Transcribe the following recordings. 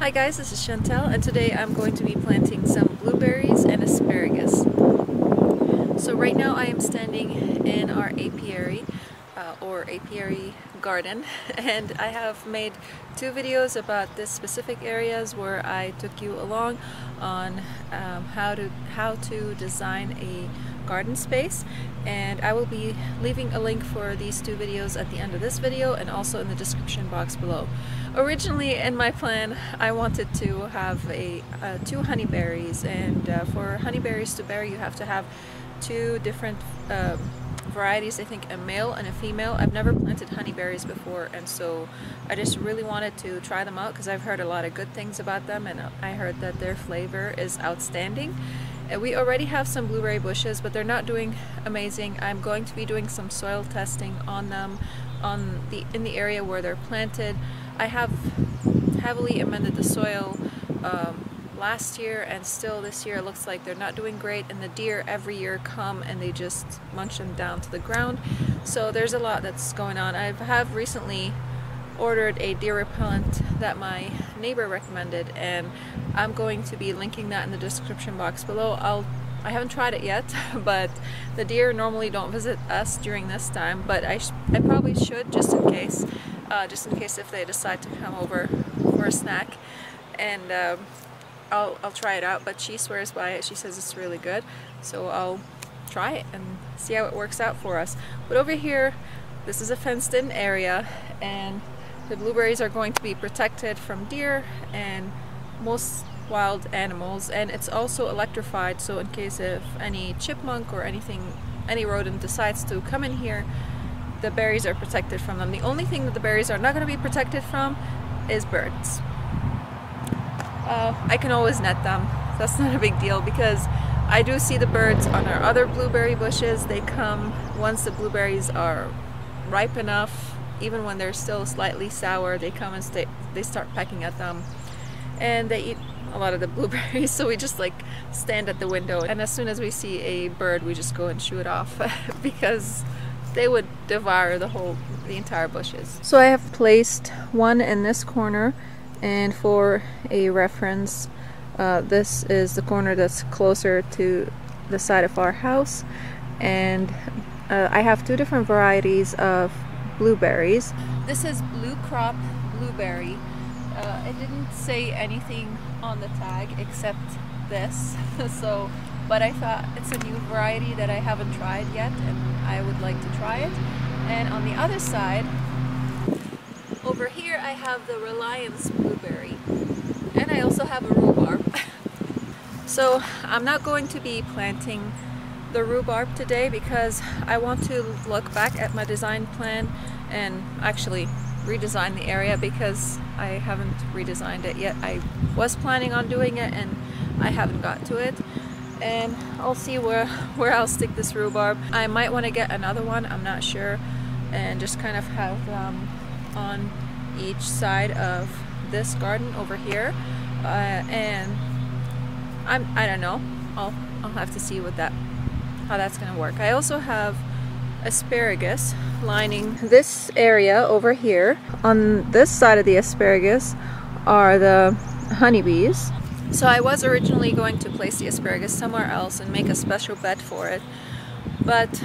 Hi guys, this is Chantel, and today I'm going to be planting some blueberries and asparagus. So right now I am standing in our apiary or apiary garden, and I have made two videos about this specific areas where I took you along on how to design a garden space, and I will be leaving a link for these two videos at the end of this video and also in the description box below. Originally in my plan I wanted to have two honeyberries, and for honeyberries to bear you have to have two different varieties, I think a male and a female. I've never planted honeyberries before, and so I just really wanted to try them out because I've heard a lot of good things about them, and I heard that their flavor is outstanding. We already have some blueberry bushes, but they're not doing amazing. I'm going to be doing some soil testing on them in the area where they're planted. I have heavily amended the soil last year, and still this year it looks like they're not doing great, and the deer every year come and they just munch them down to the ground. So there's a lot that's going on. I have recently ordered a deer repellent that my neighbor recommended, and I'm going to be linking that in the description box below. I haven't tried it yet, but the deer normally don't visit us during this time, but I probably should, just in case if they decide to come over for a snack, and I'll try it out. But she swears by it. She says it's really good, so I'll try it and see how it works out for us. But over here, this is a fenced-in area, and the blueberries are going to be protected from deer and most wild animals, and it's also electrified, so in case if any chipmunk or any rodent decides to come in here, the berries are protected from them. The only thing that the berries are not going to be protected from is birds. I can always net them. That's not a big deal, because I do see the birds on our other blueberry bushes. They come once the blueberries are ripe enough. Even when they're still slightly sour, they come and they start pecking at them, and they eat a lot of the blueberries. So we just like stand at the window, and as soon as we see a bird we just go and shoo it off because they would devour the entire bushes. So I have placed one in this corner, and for a reference, this is the corner that's closer to the side of our house, and I have two different varieties of blueberries. This is blue crop blueberry. It didn't say anything on the tag except this, but I thought it's a new variety that I haven't tried yet, and I would like to try it. And on the other side, over here, I have the Reliance blueberry, and I also have a rhubarb. So I'm not going to be planting the rhubarb today because I want to look back at my design plan and actually redesign the area, because I haven't redesigned it yet. I was planning on doing it and I haven't got to it, and I'll see where I'll stick this rhubarb. I might want to get another one, I'm not sure, and just kind of have them on each side of this garden over here, and I don't know, I'll have to see how that's gonna work. I also have asparagus lining this area over here. On this side of the asparagus are the honeybees. So I was originally going to place the asparagus somewhere else and make a special bed for it, but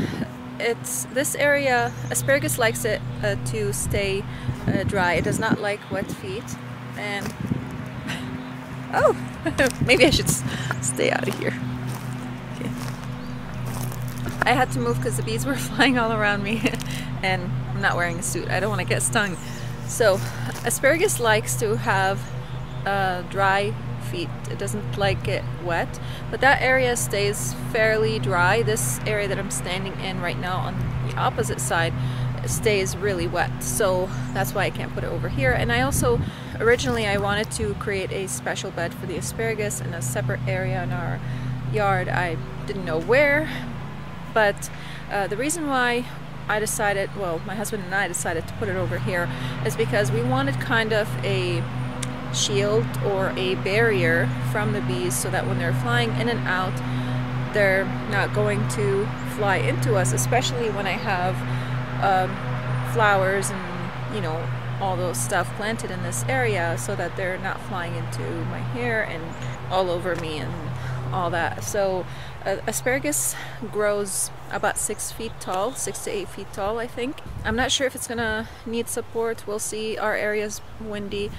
this area, asparagus likes it to stay dry. It does not like wet feet, and oh, maybe I should stay out of here. Okay. I had to move because the bees were flying all around me, and I'm not wearing a suit. I don't want to get stung. So asparagus likes to have dry feet. It doesn't like it wet, but that area stays fairly dry. This area that I'm standing in right now on the opposite side stays really wet, so that's why I can't put it over here. And I also, originally I wanted to create a special bed for the asparagus in a separate area in our yard. I didn't know where, but the reason why I decided, well, my husband and I decided to put it over here is because we wanted kind of a shield or a barrier from the bees, so that when they're flying in and out, they're not going to fly into us, especially when I have flowers and, you know, all those stuff planted in this area so that they're not flying into my hair and all over me and all that. So asparagus grows about 6 feet tall, 6 to 8 feet tall, I think. I'm not sure if it's gonna need support. We'll see. Our area's windy,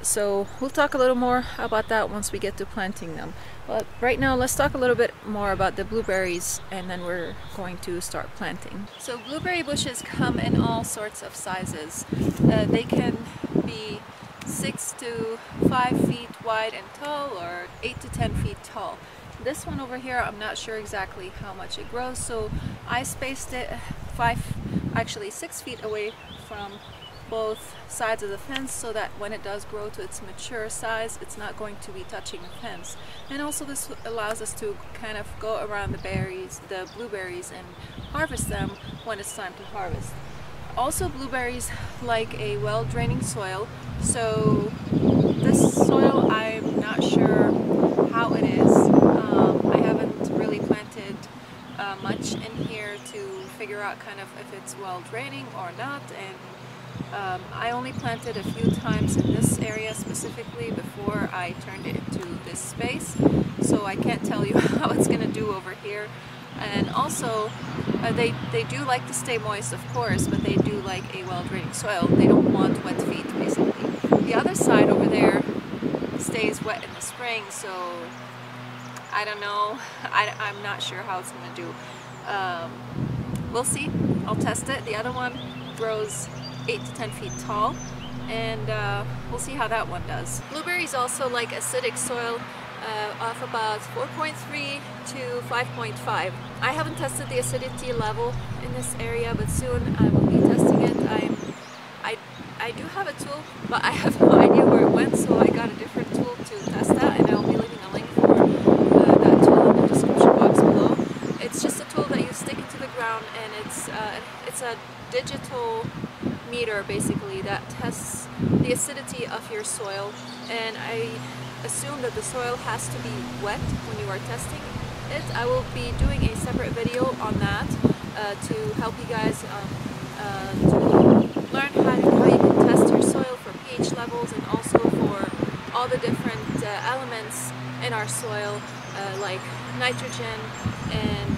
so we'll talk a little more about that once we get to planting them. But right now, let's talk a little bit more about the blueberries, and then we're going to start planting. So blueberry bushes come in all sorts of sizes. They can be 6 to 5 feet wide and tall, or 8 to 10 feet tall. This one over here, I'm not sure exactly how much it grows, so I spaced it 6 feet away from both sides of the fence, so that when it does grow to its mature size, it's not going to be touching the fence. And also this allows us to kind of go around the blueberries and harvest them when it's time to harvest. Also, blueberries like a well-draining soil, so this soil, I'm not sure how it is. I haven't really planted much in here to figure out kind of if it's well-draining or not, and I only planted a few times in this area specifically before I turned it into this space, so I can't tell you how it's gonna do over here. And also they do like to stay moist, of course, but they do like a well-draining soil. They don't want wet feet, basically. The other side over there stays wet in the spring, so I don't know. I'm not sure how it's gonna do. We'll see. I'll test it. The other one grows 8 to 10 feet tall, and we'll see how that one does. Blueberries also like acidic soil of about 4.3 to 5.5. I haven't tested the acidity level in this area, but soon I will be testing it. I do have a tool, but I have no idea where it went, so I got a different tool to test that, and I'll be leaving a link for that tool in the description box below. It's just a tool that you stick into the ground, and it's a digital meter basically that tests the acidity of your soil, and I assume that the soil has to be wet when you are testing it. I will be doing a separate video on that to help you guys to learn how you can test your soil for pH levels, and also for all the different elements in our soil like nitrogen and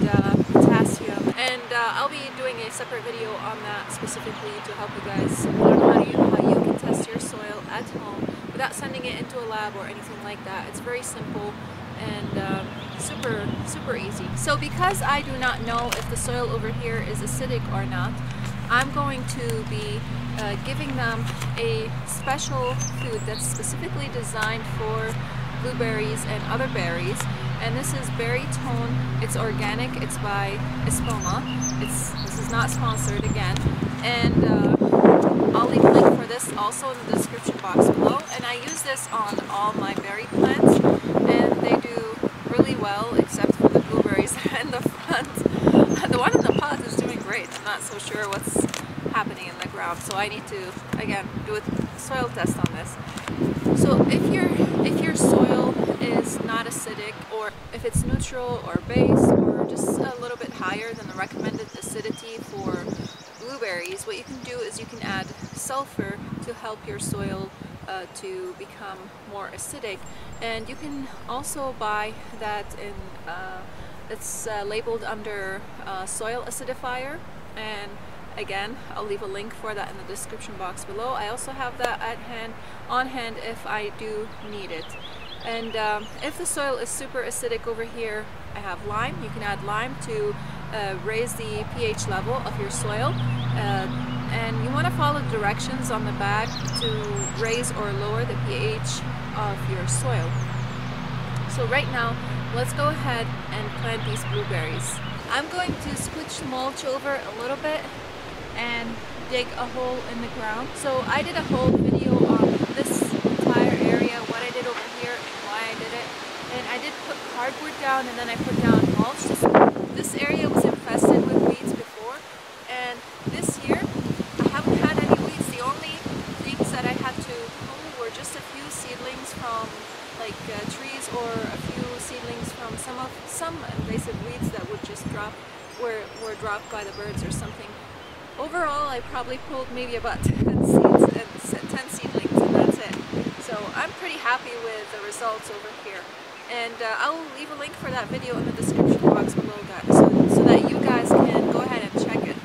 potassium, and I'll be doing a separate video on that specifically to help you guys learn how you can test your soil at home without sending it into a lab or anything like that. It's very simple and super easy. So because I do not know if the soil over here is acidic or not, I'm going to be giving them a special food that's specifically designed for blueberries and other berries, and this is Berry Tone. It's organic. It's by Espoma. This is not sponsored again, and I'll leave a link for this also in the description box below. And I use this on all my berry plants, and they do really well, except for the blueberries in the front. The one in the pot is doing great. I'm not so sure what's happening in the ground, so I need to again do a soil test on this. So if your soil is not acidic, or if it's neutral or base, or just a little bit higher than the recommended acidity for blueberries, what you can do is you can add sulfur to help your soil to become more acidic. And you can also buy that in it's labeled under soil acidifier, and again, I'll leave a link for that in the description box below. I also have that on hand if I do need it. And if the soil is super acidic over here, I have lime. You can add lime to raise the pH level of your soil. And you want to follow directions on the bag to raise or lower the pH of your soil. So right now, let's go ahead and plant these blueberries. I'm going to switch mulch over a little bit and dig a hole in the ground. So I did a whole video on this entire area, what I did over here and why I did it. And I did put cardboard down, and then I put down mulch. This area was infested with weeds before, and this year I haven't had any weeds. The only things that I had to pull were just a few seedlings from like trees, or a few seedlings from some invasive weeds that would just drop, were dropped by the birds or something. Overall, I probably pulled maybe about 10 seeds, and I'm pretty happy with the results over here. And I'll leave a link for that video in the description box below, guys, so that you guys can go ahead and check it.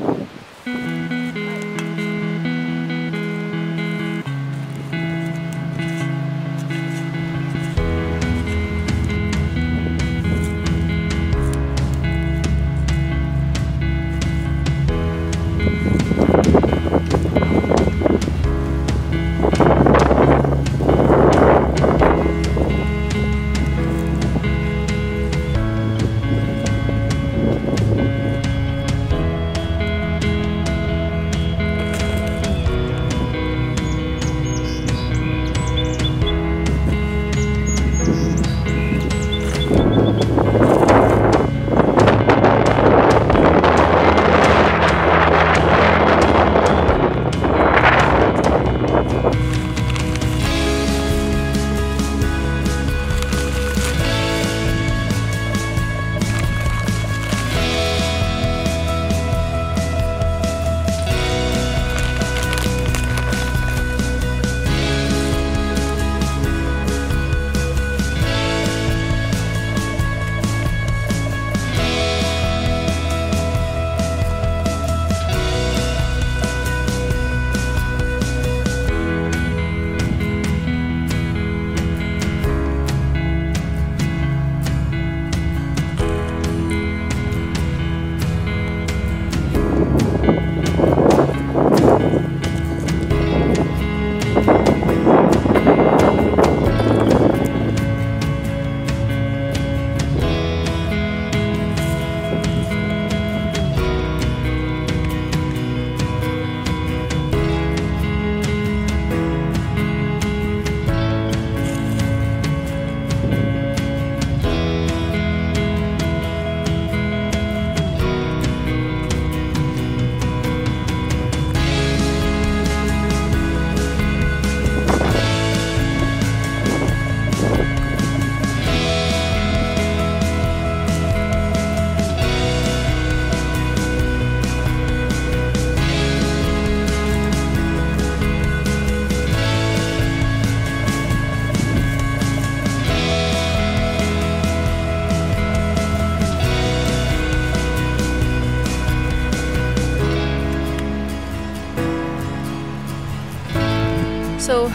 So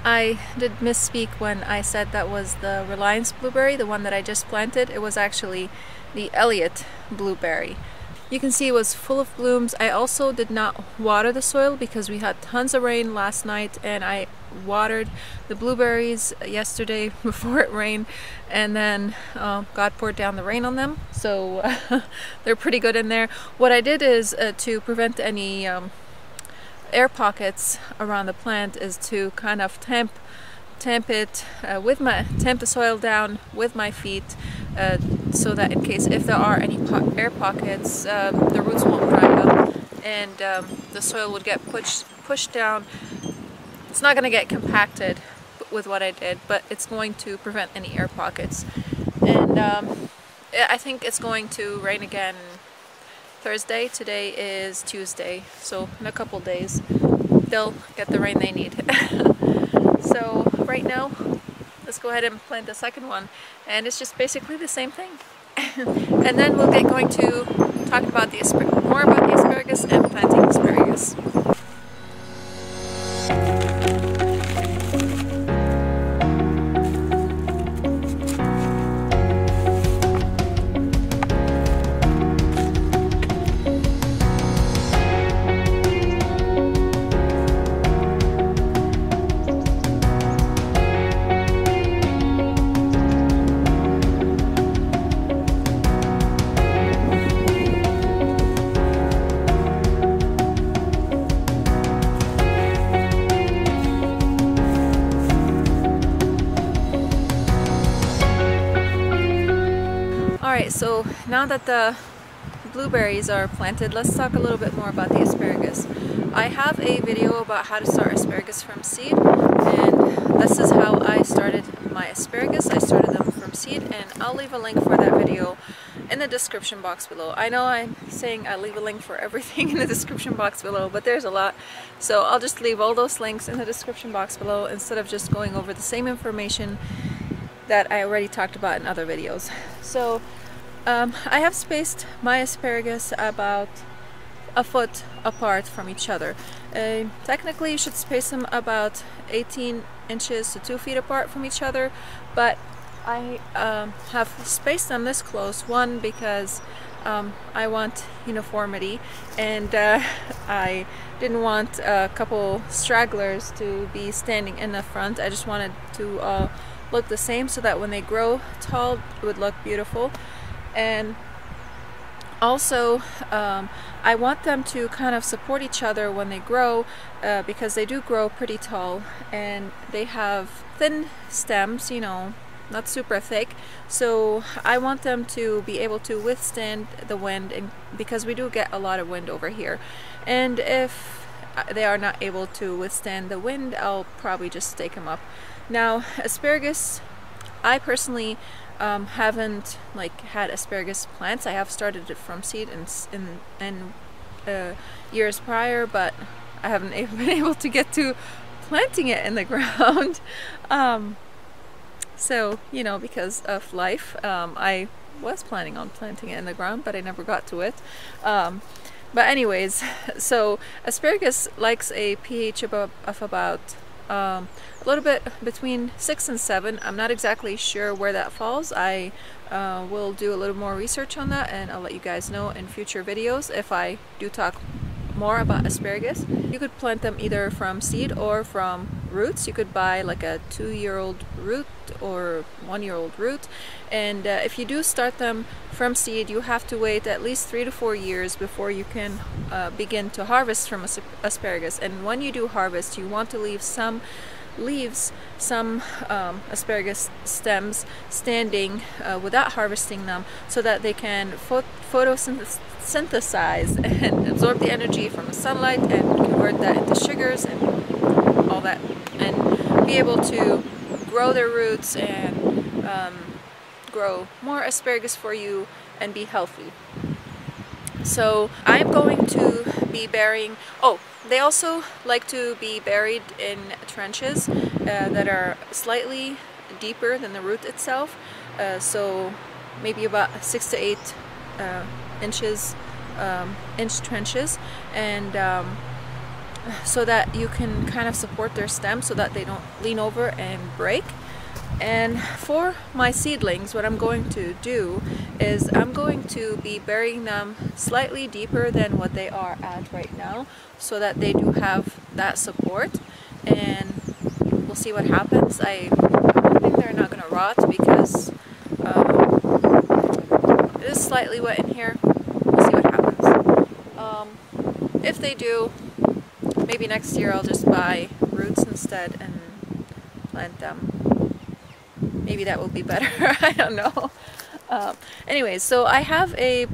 I did misspeak when I said that was the Reliance blueberry, the one that I just planted. It was actually the Eliot blueberry. You can see it was full of blooms. I also did not water the soil because we had tons of rain last night, and I watered the blueberries yesterday before it rained, and then God poured down the rain on them, so they're pretty good in there. What I did is to prevent any air pockets around the plant is to kind of tamp the soil down with my feet, so that in case if there are any air pockets, the roots won't dry up and the soil would get pushed down. It's not going to get compacted with what I did, but it's going to prevent any air pockets. And I think it's going to rain again Thursday. Today is Tuesday, so in a couple days they'll get the rain they need. So right now, let's go ahead and plant the second one, and it's just basically the same thing. And then we'll get going to talk about more about the asparagus and planting asparagus. Alright, so now that the blueberries are planted, let's talk a little bit more about the asparagus. I have a video about how to start asparagus from seed, and this is how I started my asparagus. I started them from seed, and I'll leave a link for that video in the description box below. I know I'm saying I'll leave a link for everything in the description box below, but there's a lot, so I'll just leave all those links in the description box below instead of just going over the same information that I already talked about in other videos. So I have spaced my asparagus about a foot apart from each other. Technically you should space them about 18 inches to 2 feet apart from each other, but I have spaced them this close, one because I want uniformity, and I didn't want a couple stragglers to be standing in the front. I just wanted to look the same so that when they grow tall it would look beautiful. And also I want them to kind of support each other when they grow, because they do grow pretty tall and they have thin stems, not super thick, so I want them to be able to withstand the wind, and because we do get a lot of wind over here, and if they are not able to withstand the wind, I'll probably just stake them up. Now asparagus, I personally haven't had asparagus plants. I have started it from seed in years prior, but I haven't been able to get to planting it in the ground. So because of life, I was planning on planting it in the ground, but I never got to it. But anyways, so asparagus likes a pH of about a little bit between 6 and 7. I'm not exactly sure where that falls. I will do a little more research on that, and I'll let you guys know in future videos if I do talk more about asparagus. You could plant them either from seed or from roots. You could buy like a 2-year-old root or 1-year-old root, and if you do start them from seed, you have to wait at least 3 to 4 years before you can begin to harvest from asparagus. And when you do harvest, you want to leave some asparagus stems standing without harvesting them, so that they can photosynthesize and absorb the energy from the sunlight and convert that into sugars and all that, and be able to grow their roots and grow more asparagus for you and be healthy. So I'm going to be burying, they also like to be buried in trenches that are slightly deeper than the root itself, so maybe about 6 to 8 inch trenches, and so that you can kind of support their stem so that they don't lean over and break. And for my seedlings, what I'm going to do is I'm going to be burying them slightly deeper than what they are at right now, so that they do have that support, and we'll see what happens. I'm hoping they're not going to rot, because it is slightly wet in here. We'll see what happens. If they do, maybe next year I'll just buy roots instead and plant them. Maybe that will be better. I don't know. Anyways, so I have a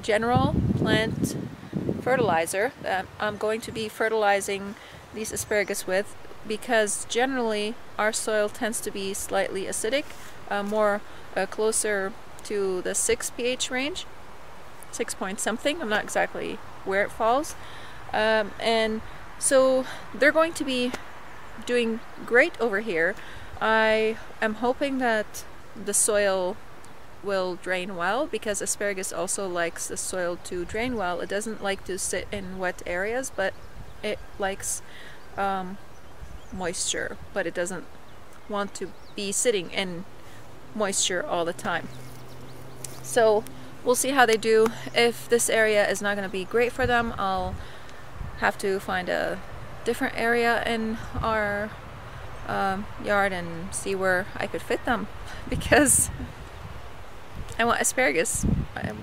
general plant fertilizer that I'm going to be fertilizing these asparagus with, because generally our soil tends to be slightly acidic, more closer to the 6 pH range, 6 point something. I'm not exactly where it falls, and so they're going to be doing great over here. I am hoping that the soil will drain well, because asparagus also likes the soil to drain well. It doesn't like to sit in wet areas, but it likes moisture, but it doesn't want to be sitting in moisture all the time. So we'll see how they do. If this area is not going to be great for them, I'll have to find a different area in our yard and see where I could fit them, because I want asparagus.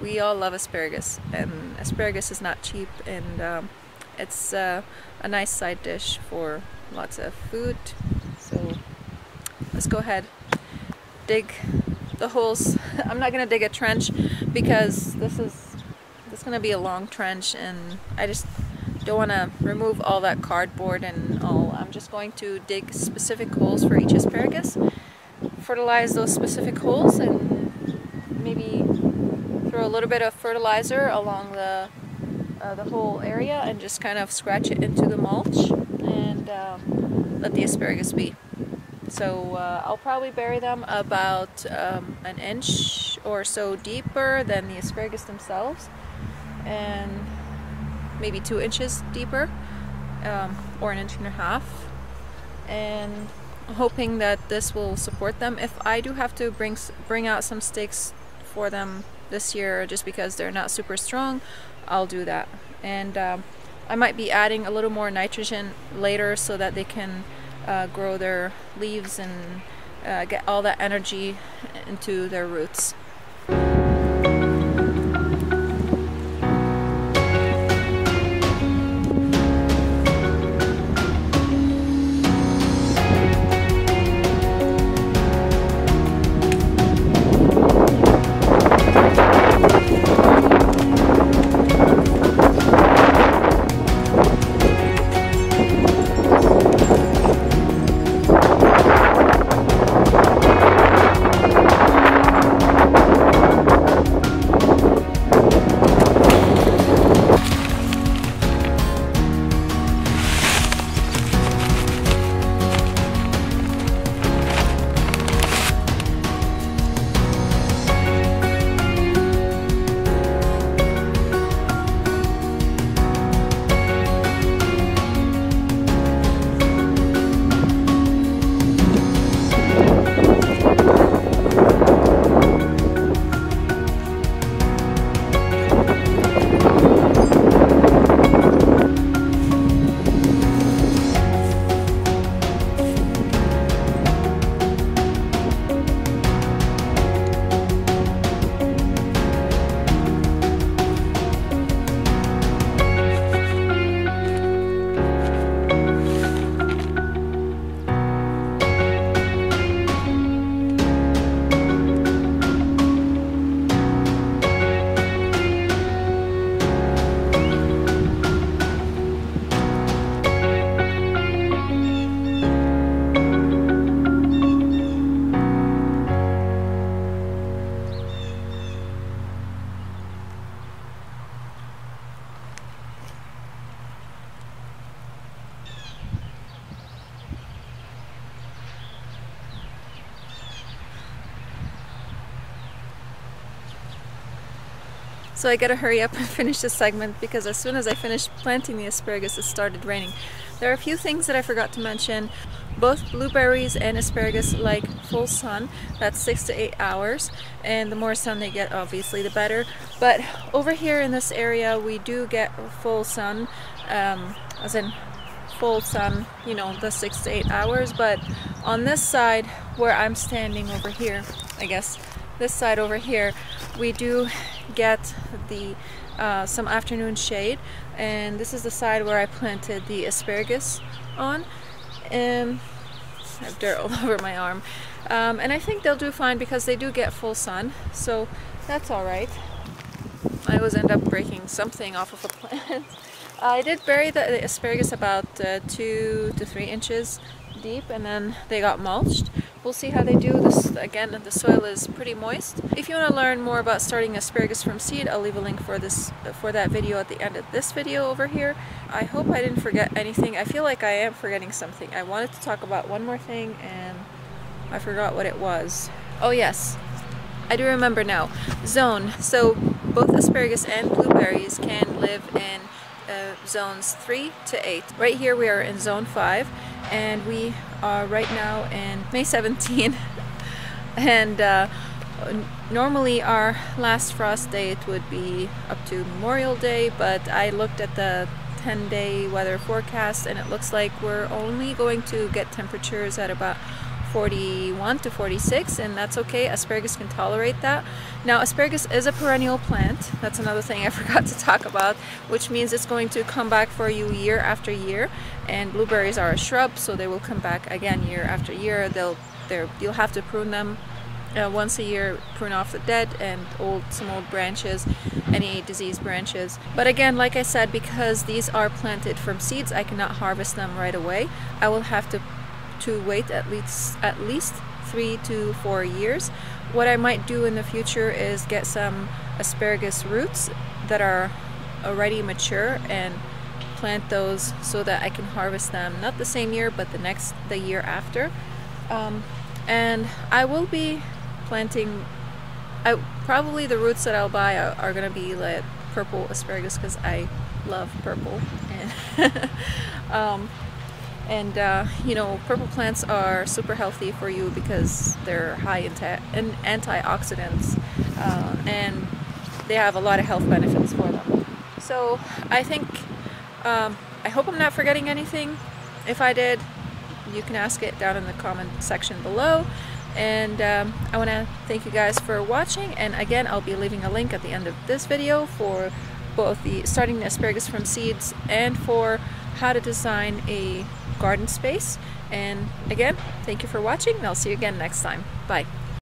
We all love asparagus, and asparagus is not cheap, and it's a nice side dish for lots of food. So let's go ahead, dig the holes. I'm not gonna dig a trench because this is gonna be a long trench, and I just don't want to remove all that cardboard and all. I'm just going to dig specific holes for each asparagus, fertilize those specific holes, and maybe throw a little bit of fertilizer along the whole area and just kind of scratch it into the mulch and let the asparagus be. So I'll probably bury them about an inch or so deeper than the asparagus themselves, and maybe 2 inches deeper, or 1.5 inches, and hoping that this will support them. If I do have to bring out some stakes for them this year just because they're not super strong, I'll do that. And I might be adding a little more nitrogen later so that they can grow their leaves and get all that energy into their roots. So I gotta hurry up and finish this segment because as soon as I finished planting the asparagus, it started raining. There are a few things that I forgot to mention. Both blueberries and asparagus like full sun, that's 6 to 8 hours, and the more sun they get, obviously, the better. But over here in this area, we do get full sun, as in full sun, you know, the 6 to 8 hours. But on this side where I'm standing over here, I guess, this side over here, we do get the some afternoon shade, and this is the side where I planted the asparagus on. I have dirt all over my arm, and I think they'll do fine because they do get full sun, so that's all right. I always end up breaking something off of a plant. I did bury the asparagus about 2 to 3 inches deep, and then they got mulched. We'll see how they do. This, again, the soil is pretty moist. If you want to learn more about starting asparagus from seed, I'll leave a link for that video at the end of this video over here. I hope I didn't forget anything. I feel like I am forgetting something. I wanted to talk about one more thing and I forgot what it was. Oh yes, I do remember now. Zone. So both asparagus and blueberries can live in zones 3 to 8. Right here we are in zone 5, and we are right now in May 17. And normally our last frost date would be up to Memorial Day, but I looked at the 10-day weather forecast and it looks like we're only going to get temperatures at about 41 to 46, and that's okay. Asparagus can tolerate that. Now, asparagus is a perennial plant. That's another thing I forgot to talk about, which means it's going to come back for you year after year. And blueberries are a shrub, so they will come back again year after year. You'll have to prune them once a year prune off the dead and some old branches, any diseased branches. But again, like I said, because these are planted from seeds, I cannot harvest them right away. I will have to wait at least 3 to 4 years. What I might do in the future is get some asparagus roots that are already mature and plant those so that I can harvest them not the same year but the year after. And I will be planting, probably the roots that I'll buy are going to be like purple asparagus because I love purple. And you know, purple plants are super healthy for you because they're high in antioxidants, and they have a lot of health benefits for them. So I think, I hope I'm not forgetting anything. If I did, you can ask it down in the comment section below. And I want to thank you guys for watching, and again, I'll be leaving a link at the end of this video for both the starting the asparagus from seeds and for how to design a garden space. And again, thank you for watching, and I'll see you again next time. Bye.